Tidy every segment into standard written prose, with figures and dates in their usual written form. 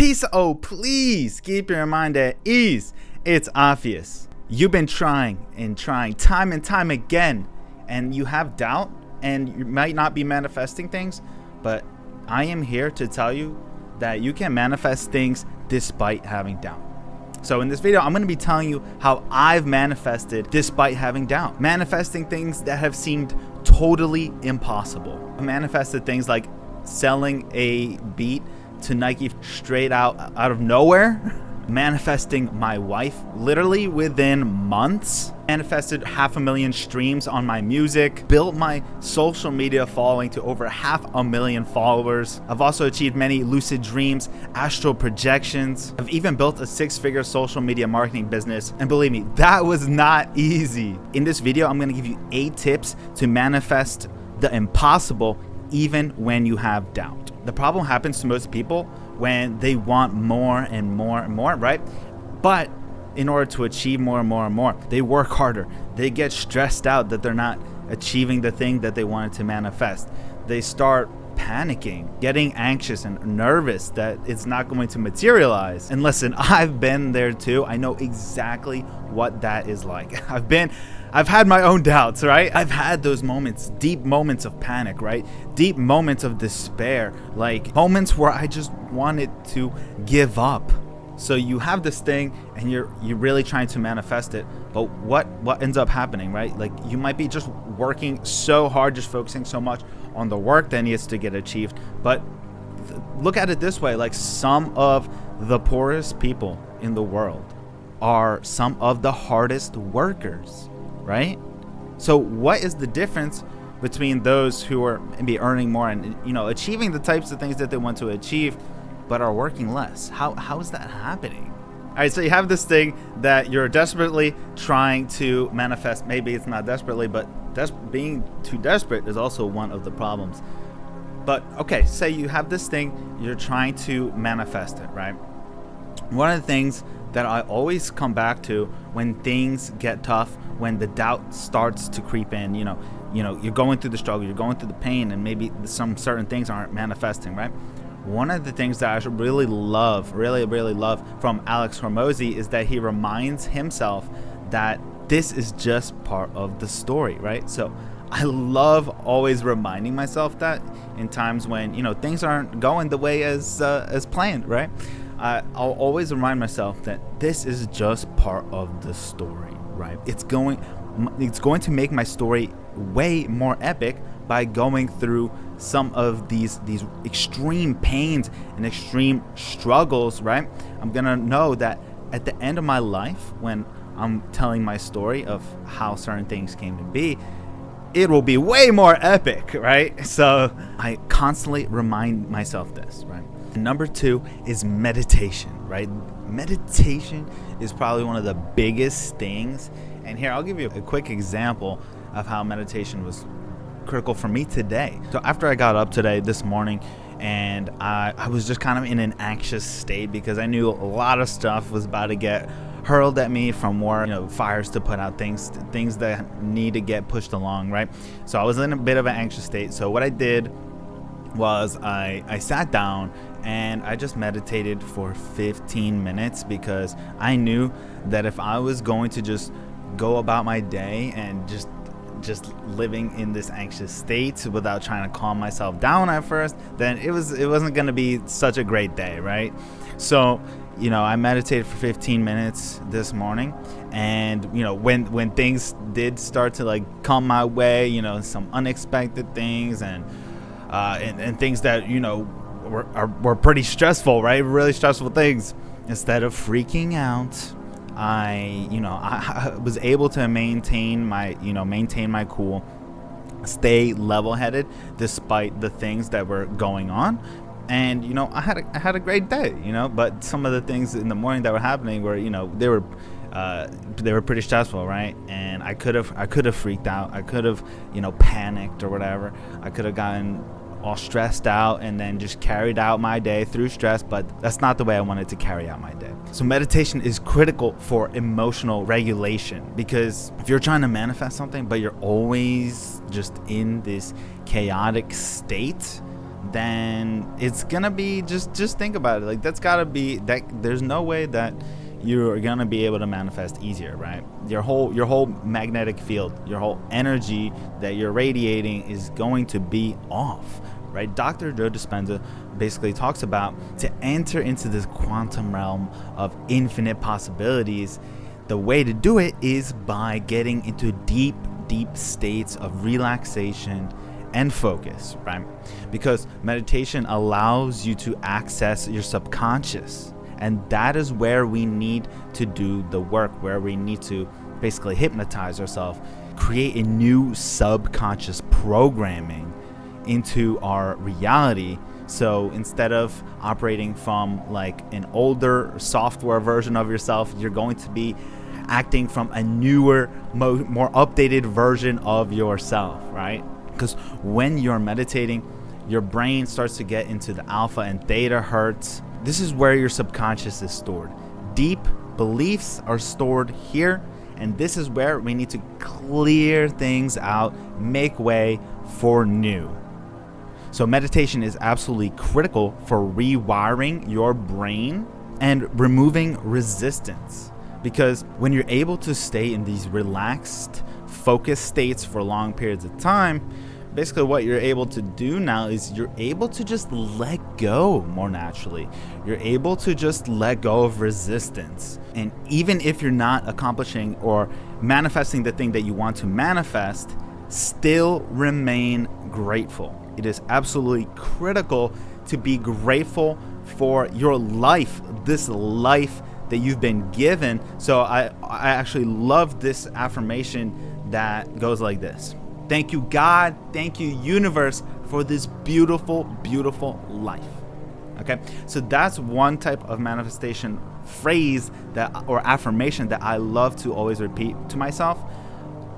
Peace. Oh, please keep your mind at ease. It's obvious. You've been trying and trying time and time again, and you have doubt, and you might not be manifesting things, but I am here to tell you that you can manifest things despite having doubt. So in this video, I'm going to be telling you how I've manifested despite having doubt. Manifesting things that have seemed totally impossible. I manifested things like selling a beat to Nike straight out of nowhere. Manifesting my wife literally within months. Manifested 500,000 streams on my music. Built my social media following to over 500,000 followers. I've also achieved many lucid dreams, astral projections. I've even built a 6-figure social media marketing business. And believe me, that was not easy. In this video, I'm gonna give you 8 tips to manifest the impossible even when you have doubt. The problem happens to most people when they want more and more and more, right? But in order to achieve more and more and more, they work harder. They get stressed out that they're not achieving the thing that they wanted to manifest. They start panicking, getting anxious and nervous that it's not going to materialize. And listen, I've been there too. I know exactly what that is like. I've had my own doubts, right? I've had those moments, deep moments of panic, right? Deep moments of despair, like moments where I just wanted to give up. So you have this thing and you're really trying to manifest it, but what ends up happening, right? Like you might be just working so hard, just focusing so much on the work that needs to get achieved. But look at it this way, like some of the poorest people in the world are some of the hardest workers, right? So what is the difference between those who are maybe earning more and achieving the types of things that they want to achieve but are working less? How is that happening? All right, so you have this thing that you're desperately trying to manifest. Maybe it's not desperately, but being too desperate is also one of the problems. But okay, say you have this thing, you're trying to manifest it, right? One of the things that I always come back to when things get tough, when the doubt starts to creep in, you're going through the struggle, you're going through the pain, and maybe some certain things aren't manifesting, right? One of the things that I really love from Alex Hormozy is that he reminds himself that this is just part of the story, right? So I love always reminding myself that in times when things aren't going the way as planned, right? I'll always remind myself that this is just part of the story, right? It's going to make my story way more epic by going through some of these extreme pains and extreme struggles, right? I'm gonna know that at the end of my life, when I'm telling my story of how certain things came to be, it will be way more epic, right? So I constantly remind myself this, right? Number 2 is meditation, right? Meditation is probably one of the biggest things. And here, I'll give you a quick example of how meditation was critical for me today. So after I got up this morning, and I was just kind of in an anxious state because I knew a lot of stuff was about to get hurled at me from work, fires to put out, things that need to get pushed along, right? So I was in a bit of an anxious state. So what I did was I sat down and I just meditated for 15 minutes because I knew that if I was going to just go about my day and just living in this anxious state without trying to calm myself down at first, then it wasn't going to be such a great day, right? So I meditated for 15 minutes this morning, and when things did start to like come my way, some unexpected things and things that were pretty stressful, right? Really stressful things. Instead of freaking out, I was able to maintain my cool, stay level-headed despite the things that were going on, and I had a great day, but some of the things in the morning that were happening were they were pretty stressful, right? And I could have freaked out, I could have panicked or whatever, I could have gotten all stressed out and then just carried out my day through stress, but that's not the way I wanted to carry out my day. So meditation is critical for emotional regulation, because if you're trying to manifest something but you're always just in this chaotic state, then it's gonna be just think about it. Like, that's gotta be that. There's no way that you're gonna be able to manifest easier, right? Your whole magnetic field, your whole energy that you're radiating is going to be off, right? Dr. Joe Dispenza basically talks about to enter into this quantum realm of infinite possibilities. The way to do it is by getting into deep states of relaxation and focus, right? Because meditation allows you to access your subconscious, and that is where we need to do the work, where we need to basically hypnotize ourselves, create a new subconscious programming into our reality. So instead of operating from like an older software version of yourself, you're going to be acting from a newer, more updated version of yourself, right? Because when you're meditating, your brain starts to get into the alpha and theta hertz. This is where your subconscious is stored. Deep beliefs are stored here, and this is where we need to clear things out, make way for new. So meditation is absolutely critical for rewiring your brain and removing resistance. Because when you're able to stay in these relaxed, focused states for long periods of time, basically what you're able to do now is you're able to just let go more naturally. You're able to just let go of resistance. And even if you're not accomplishing or manifesting the thing that you want to manifest, still remain grateful. It is absolutely critical to be grateful for your life, this life that you've been given. So I actually love this affirmation that goes like this. Thank you, God. Thank you, universe, for this beautiful, beautiful life. Okay, so that's one type of manifestation phrase or affirmation that I love to always repeat to myself,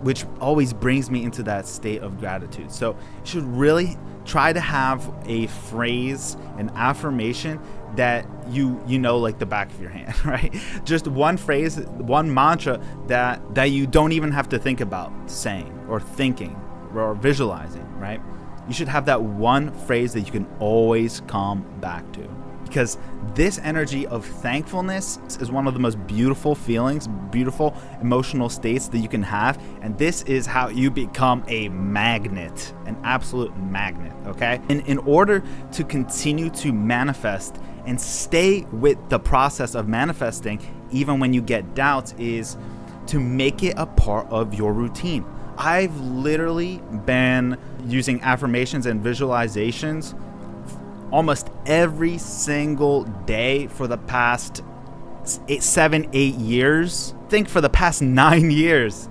which always brings me into that state of gratitude. So you should really try to have a phrase, an affirmation that you know like the back of your hand, right? Just one phrase, one mantra that you don't even have to think about saying or thinking or visualizing, right? You should have that one phrase that you can always come back to. Because this energy of thankfulness is one of the most beautiful feelings, beautiful emotional states that you can have. And this is how you become a magnet, an absolute magnet, okay? And in order to continue to manifest and stay with the process of manifesting, even when you get doubts, is to make it a part of your routine. I've literally been using affirmations and visualizations almost every single day for the past 7-8 years. I think for the past 9 years.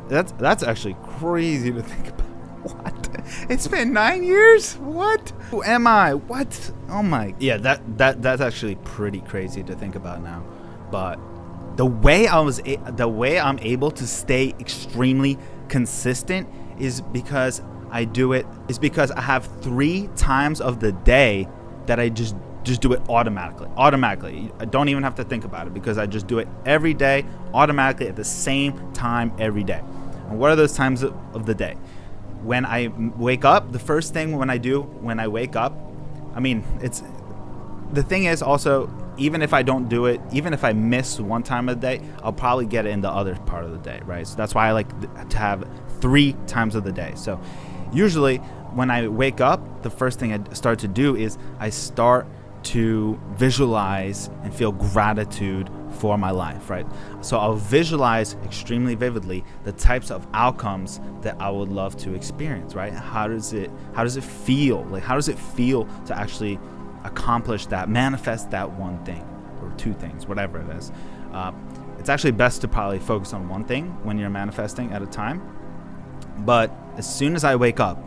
That's actually crazy to think about. What? It's been 9 years? What? Who am I? What? Oh my. Yeah, that's actually pretty crazy to think about now. But the way I'm able to stay extremely consistent is because I have 3 times of the day that I just do it automatically. I don't even have to think about it because I just do it every day automatically at the same time every day. And what are those times of the day? When I wake up, the first thing when I wake up, I mean, the thing is also, even if I don't do it, even if I miss one time of the day, I'll probably get it in the other part of the day, right? So that's why I like to have 3 times of the day. So usually when I wake up, the first thing I start to do is I start to visualize and feel gratitude for my life, right? So I'll visualize extremely vividly the types of outcomes that I would love to experience, right? How does it feel? Like, how does it feel to actually accomplish that, manifest that one thing or 2 things, whatever it is? It's actually best to probably focus on one thing when you're manifesting at a time. But as soon as I wake up,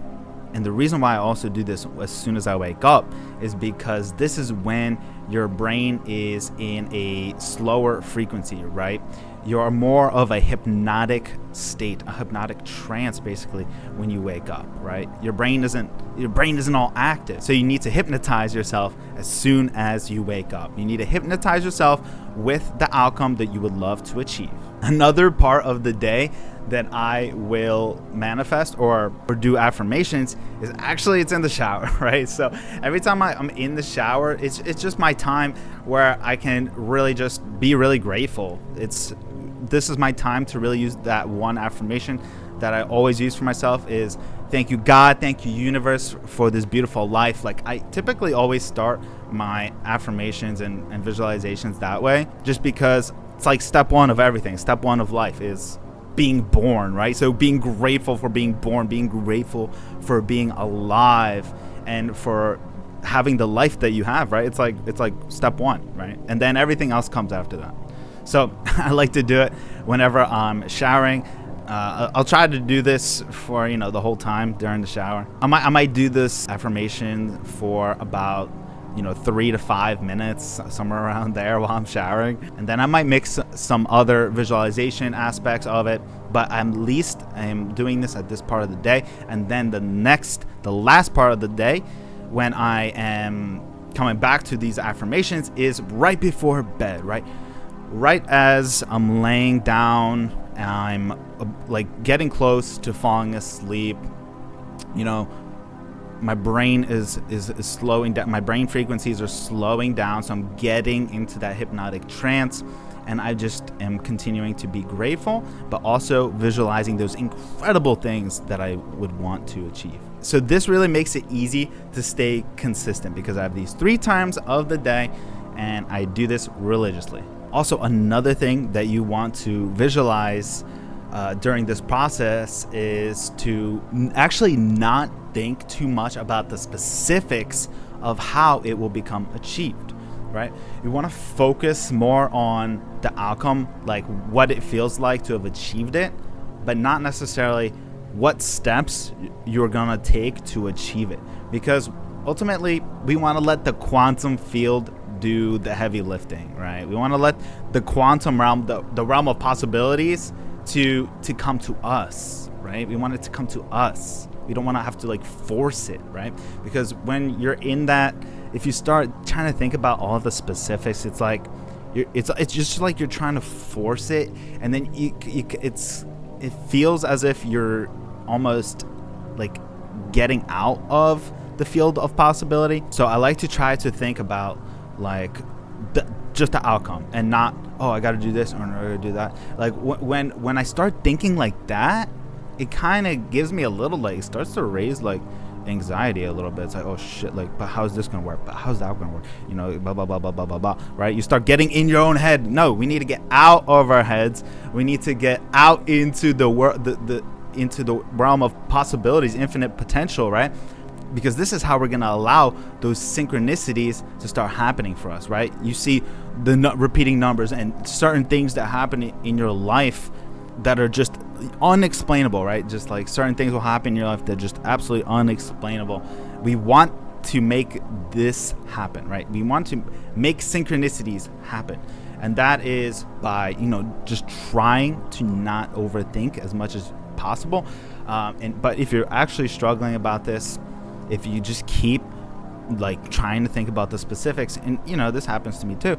and the reason why I also do this as soon as I wake up is because this is when your brain is in a slower frequency, right? You're more of a hypnotic state, a hypnotic trance basically when you wake up, right? Your brain isn't all active. So you need to hypnotize yourself as soon as you wake up. You need to hypnotize yourself with the outcome that you would love to achieve. Another part of the day that I will manifest or do affirmations is actually it's in the shower, right? So every time I'm in the shower, it's just my time where I can really just be really grateful. This is my time to really use that one affirmation that I always use for myself is thank you God, thank you universe for this beautiful life. Like I typically always start my affirmations and visualizations that way, just because it's like step one of everything. Step one of life is being born, right? So being grateful for being born, being grateful for being alive and for having the life that you have, right? It's like step one, right? And then everything else comes after that. So I like to do it whenever I'm showering. I'll try to do this for the whole time during the shower. I might do this affirmation for about 3 to 5 minutes, somewhere around there while I'm showering, and then I might mix some other visualization aspects of it. But I'm doing this at this part of the day, and then the last part of the day, when I am coming back to these affirmations, is right before bed, right as I'm laying down. I'm like getting close to falling asleep. My brain is slowing down. My brain frequencies are slowing down, so I'm getting into that hypnotic trance, and I just am continuing to be grateful, but also visualizing those incredible things that I would want to achieve. So this really makes it easy to stay consistent because I have these 3 times of the day, and I do this religiously. Also, another thing that you want to visualize during this process is to actually not think too much about the specifics of how it will become achieved, right? You want to focus more on the outcome, like what it feels like to have achieved it, but not necessarily what steps you're going to take to achieve it. Because ultimately, we want to let the quantum field do the heavy lifting, right? We want to let the quantum realm, the realm of possibilities to come to us, right? We want it to come to us. We don't want to have to force it, right? Because when you're in that, if you start trying to think about all the specifics, it's like it's just like you're trying to force it, and then it feels as if you're almost getting out of the field of possibility. So I like to try to think about just the outcome, and not I got to do this or I got to do that. When I start thinking like that, it kind of gives me a little it starts to raise anxiety a little bit. It's like, oh shit, but how's this gonna work? But how's that gonna work? Blah blah blah blah blah blah blah. Right? You start getting in your own head. No, we need to get out of our heads. We need to get out into the world, into the realm of possibilities, infinite potential, right? Because this is how we're going to allow those synchronicities to start happening for us, right? You see the repeating numbers and certain things that happen in your life that are just unexplainable, right? Just certain things will happen in your life that are just absolutely unexplainable. We want to make this happen, right? We want to make synchronicities happen. And that is by, just trying to not overthink as much as possible. But if you're actually struggling about this, if you just keep trying to think about the specifics, and this happens to me too,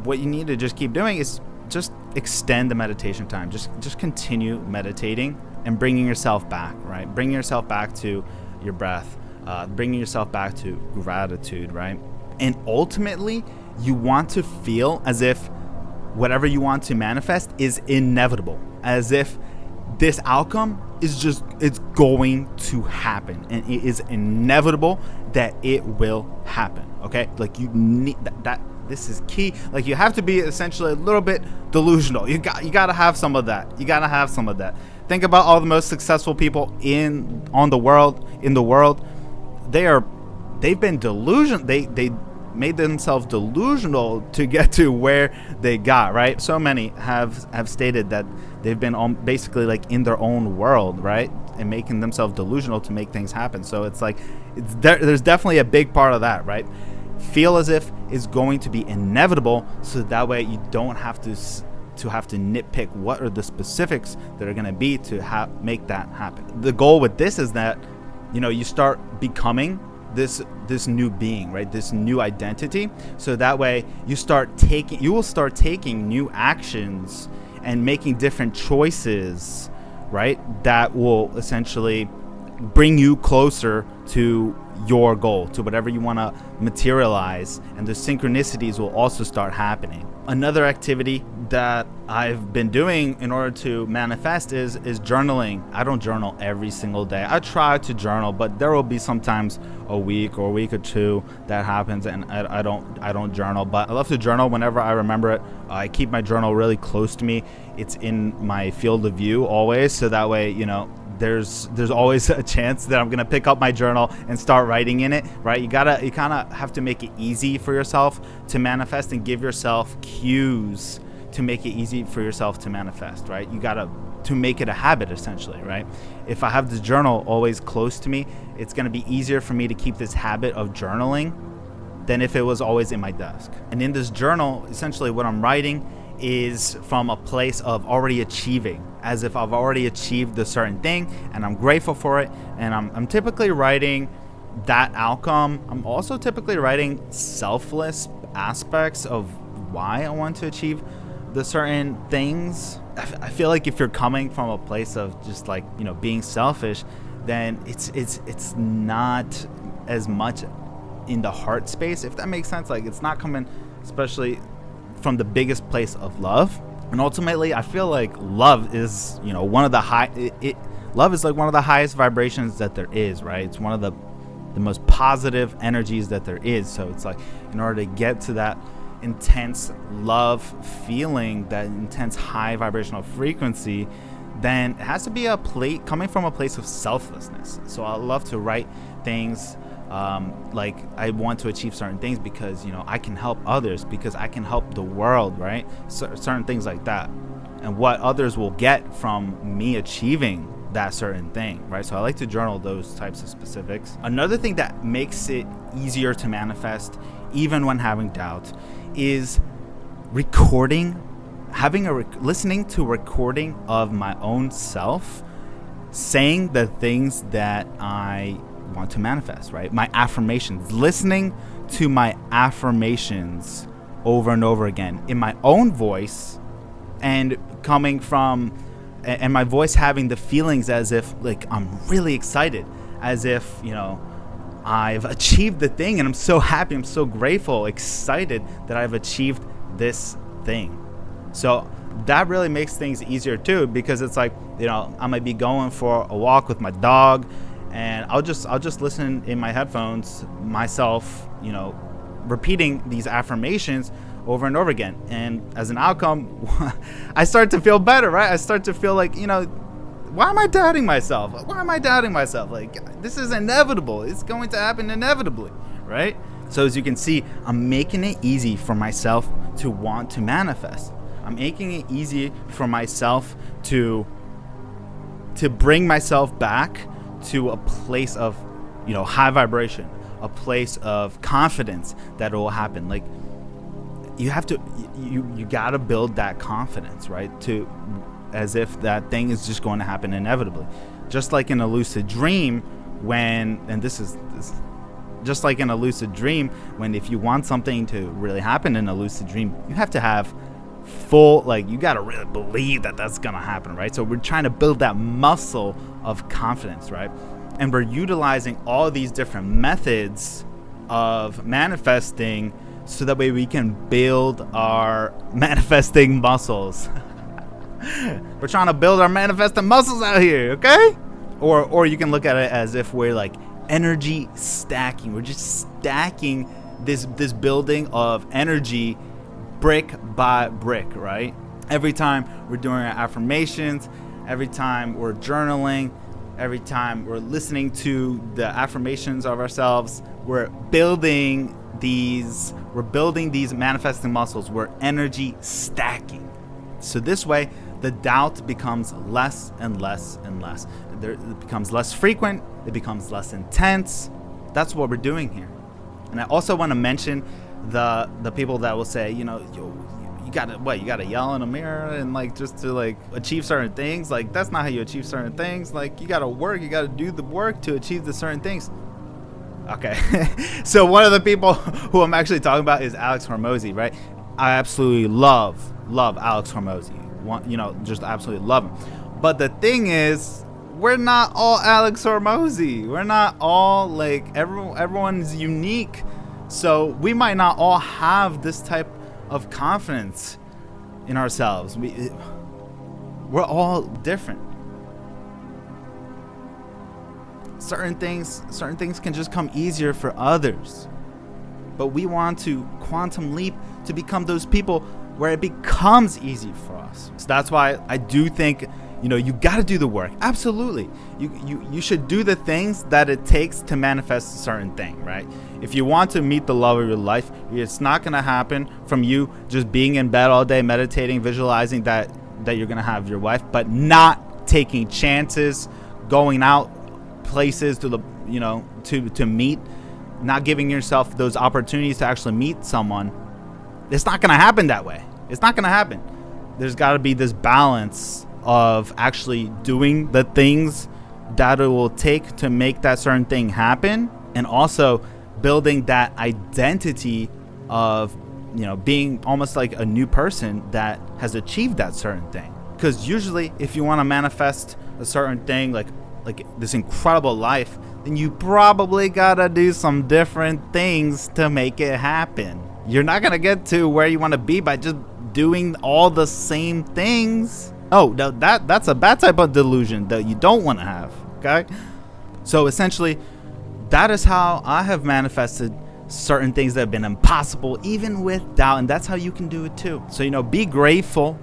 what you need to just keep doing is just extend the meditation time. Just continue meditating and bringing yourself back, right? Bringing yourself back to your breath, bringing yourself back to gratitude, right? And ultimately, you want to feel as if whatever you want to manifest is inevitable, as if this outcome it's going to happen, and it is inevitable that it will happen. Okay, you need that. This is key. You have to be essentially a little bit delusional. You got to have some of that. Think about all the most successful people in the world. They've been delusional. They made themselves delusional to get to where they got, right? So many have stated that they've been basically in their own world, right? And making themselves delusional to make things happen. So there's definitely a big part of that, right? Feel as if it's going to be inevitable, so that way you don't have to nitpick what are the specifics that are going to be to make that happen. The goal with this is that you start becoming this new being, right? This new identity. So that way you will start taking new actions and making different choices right? That will essentially bring you closer to your goal, to whatever you want to materialize, and the synchronicities will also start happening. Another activity that I've been doing in order to manifest is journaling. I don't journal every single day. I try to journal, but there will be sometimes a week or two that happens and I don't journal. But I love to journal whenever I remember it. I keep my journal really close to me. It's in my field of view always, so that way, there's always a chance that I'm gonna pick up my journal and start writing in it, right? You kind of have to make it easy for yourself to manifest and give yourself cues to make it easy for yourself to manifest, right? You gotta to make it a habit, essentially, right? If I have this journal always close to me, it's gonna be easier for me to keep this habit of journaling than if it was always in my desk. And in this journal, essentially what I'm writing is from a place of already achieving, as if I've already achieved a certain thing and I'm grateful for it, and I'm typically writing that outcome. I'm also typically writing selfless aspects of why I want to achieve the certain things. I feel like if you're coming from a place of just like, being selfish, then it's not as much in the heart space, if that makes sense. Like, it's not coming especially from the biggest place of love. And ultimately, I feel like love is, one of the love is like one of the highest vibrations that there is, right? It's one of the most positive energies that there is. So it's like, in order to get to that intense love feeling, that intense high vibrational frequency, then it has to be coming from a place of selflessness. So I love to write things like I want to achieve certain things because I can help others, because I can help the world, right? Certain things like that, and what others will get from me achieving that certain thing, right? So I like to journal those types of specifics. Another thing that makes it easier to manifest even when having doubt is recording, listening to recording of my own self saying the things that I want to manifest, right? My affirmations, listening to my affirmations over and over again in my own voice, and my voice having the feelings as if like I'm really excited, as if I've achieved the thing and I'm so happy, I'm so grateful, excited that I've achieved this thing. So that really makes things easier too, because it's like, I might be going for a walk with my dog, and I'll just listen in my headphones myself, repeating these affirmations over and over again. And as an outcome, I start to feel better, right? I start to feel like, why am I doubting myself? Why am I doubting myself? Like, this is inevitable. It's going to happen inevitably, right? So as you can see, I'm making it easy for myself to want to manifest. I'm making it easy for myself to bring myself back to a place of, high vibration, a place of confidence that it will happen. Like, you gotta build that confidence, right? As if that thing is just going to happen inevitably. Just like in a lucid dream, just like in a lucid dream, when if you want something to really happen in a lucid dream, you have to have you gotta really believe that that's gonna happen, right? So we're trying to build that muscle of confidence, right? And we're utilizing all these different methods of manifesting so that way we can build our manifesting muscles. We're trying to build our manifesting muscles out here, okay? Or you can look at it as if we're like energy stacking. We're just stacking this building of energy brick by brick, right? Every time we're doing our affirmations, every time we're journaling, every time we're listening to the affirmations of ourselves, we're building these manifesting muscles. We're energy stacking. So this way, the doubt becomes less and less and less. It becomes less frequent. It becomes less intense. That's what we're doing here. And I also want to mention the people that will say, you gotta yell in a mirror and like just to like achieve certain things. Like, that's not how you achieve certain things. Like, you gotta do the work to achieve the certain things. Okay. So one of the people who I'm actually talking about is Alex Hormozi, right? I absolutely love Alex Hormozi. Just absolutely love him. But the thing is, we're not all Alex Hormozy. We're not all like everyone's unique. So we might not all have this type of confidence in ourselves. We're all different. Certain things can just come easier for others. But we want to quantum leap to become those people where it becomes easy for us. So that's why I do think, you got to do the work. Absolutely. You should do the things that it takes to manifest a certain thing, right? If you want to meet the love of your life, it's not going to happen from you just being in bed all day, meditating, visualizing that you're going to have your wife, but not taking chances, going out places to meet, not giving yourself those opportunities to actually meet someone. It's not going to happen that way. It's not going to happen. There's got to be this balance of actually doing the things that it will take to make that certain thing happen, and also building that identity of being almost like a new person that has achieved that certain thing. Because usually if you want to manifest a certain thing like this incredible life, then you probably gotta do some different things to make it happen. You're not gonna get to where you want to be by just doing all the same things. Oh, that's a bad type of delusion that you don't want to have. Okay, so essentially that is how I have manifested certain things that have been impossible, even with doubt, and that's how you can do it too. So be grateful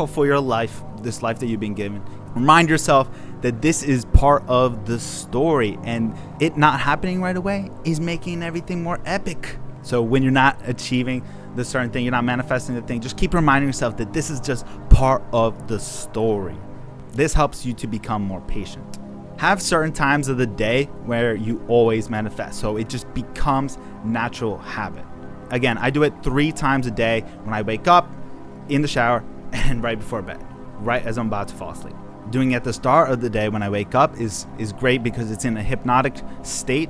for your life, this life that you've been given. Remind yourself that this is part of the story, and it not happening right away is making everything more epic. So when you're not achieving the certain thing, you're not manifesting the thing, just keep reminding yourself that this is just part of the story. This helps you to become more patient. Have certain times of the day where you always manifest, so it just becomes natural habit. Again, I do it 3 times a day: when I wake up, in the shower, and right before bed, right as I'm about to fall asleep. Doing it at the start of the day when I wake up is great because it's in a hypnotic state,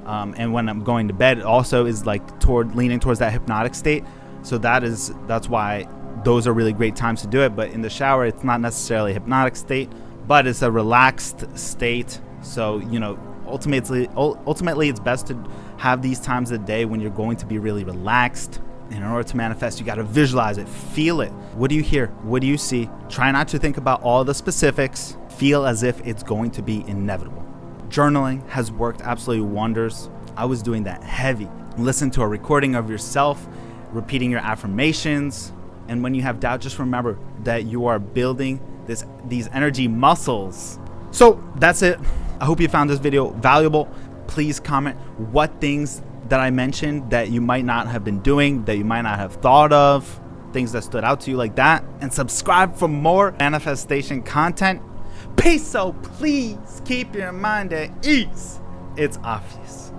and when I'm going to bed, it also is like leaning towards that hypnotic state. So that's why those are really great times to do it. But in the shower, it's not necessarily a hypnotic state, but it's a relaxed state. So ultimately it's best to have these times of the day when you're going to be really relaxed. And in order to manifest, you got to visualize it, feel it. What do you hear? What do you see? Try not to think about all the specifics. Feel as if it's going to be inevitable. Journaling has worked absolutely wonders. I was doing that heavy. Listen to a recording of yourself, repeating your affirmations. And when you have doubt, just remember that you are building these energy muscles. So that's it. I hope you found this video valuable. Please comment what things that I mentioned that you might not have been doing, that you might not have thought of, things that stood out to you like that, and subscribe for more manifestation content. Peace. So please keep your mind at ease. It's obvious.